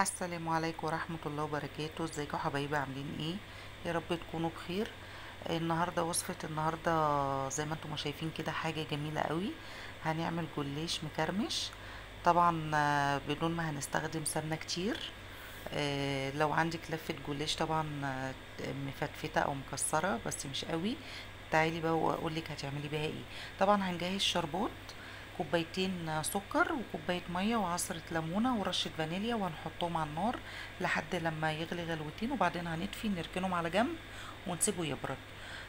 السلام عليكم ورحمة الله وبركاته. ازيكم حبايبي؟ عاملين ايه؟ يا رب تكونوا بخير. النهاردة وصفة النهاردة زي ما انتم شايفين كده حاجة جميلة قوي. هنعمل جلاش مكرمش طبعا، بدون ما هنستخدم سمنة كتير. لو عندك لفة جلاش طبعا، مفتفتة او مكسرة بس مش قوي. تعالي بقى واقولك هتعملي بيها ايه. طبعا هنجهز شربات، كوبايتين سكر وكوباية مية وعصرة ليمونة ورشة فانيليا، وهنحطهم على النار لحد لما يغلي غلوتين، وبعدين هنطفي نركنهم على جنب ونسيبه يبرد.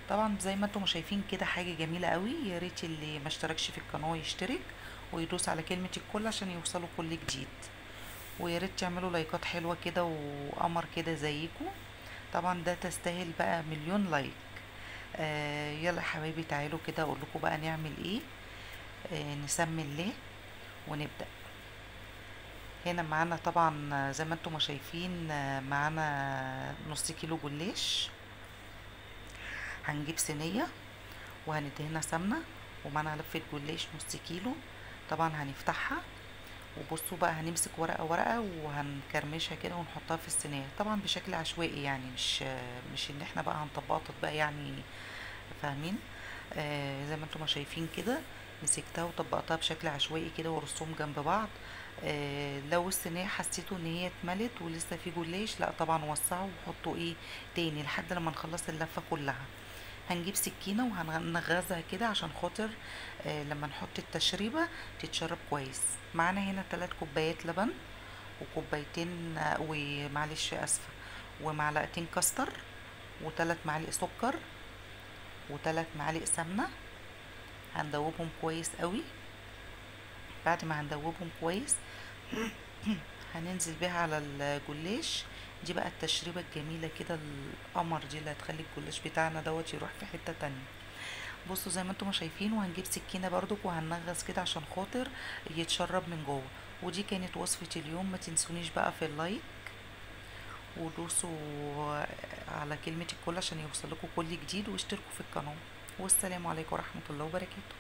طبعا زي ما انتم شايفين كده حاجة جميلة قوي. يا ريت اللي ما اشتركش في القناة يشترك ويدوس على كلمة الكل عشان يوصلوا كل جديد. ويا ريت تعملوا لايكات حلوة كده وقمر كده زيكم. طبعا ده تستاهل بقى مليون لايك. يلا يا حبايبي تعالوا كده اقول لكم بقى نعمل ايه. نسمي الله ونبدأ. هنا معانا طبعا زي ما انتم ما شايفين، معانا نص كيلو جلاش. هنجيب صينية وهندهنها سمنة، ومعانا لفة جلاش نص كيلو. طبعا هنفتحها، وبصوا بقى هنمسك ورقة ورقة وهنكرمشها كده ونحطها في الصينية، طبعا بشكل عشوائي يعني مش ان احنا بقى هنطبقها تطبيق يعني، فاهمين؟ زي ما انتم ما شايفين كده مسكتها وطبقتها بشكل عشوائي كده ورصهم جنب بعض. لو الصينية حسيتوا ان هي اتملت ولسه في جلاش، لا طبعا وسعوا وحطوا ايه تاني لحد لما نخلص اللفة كلها. هنجيب سكينة وهنغزها كده عشان خاطر لما نحط التشريبة تتشرب كويس. معانا هنا 3 كوبايات لبن، وكوبايتين ومعلش اسفة، ومعلقتين كاستر، وثلاث معالق سكر، وثلاث معالق سمنة. هندوبهم كويس قوي. بعد ما هندوبهم كويس هننزل بيها على الجلاش. دي بقى التشريبة الجميلة كده القمر دي اللي هتخلي الجلاش بتاعنا دوت يروح في حتة تانية. بصوا زي ما انتم شايفين، وهنجيب سكينة برضو وهنغز كده عشان خاطر يتشرب من جوه. ودي كانت وصفة اليوم. ما تنسونيش بقى في اللايك، ودوسوا على كلمة الكل عشان يوصلكوا كل جديد، واشتركوا في القناة. والسلام عليكم ورحمة الله وبركاته.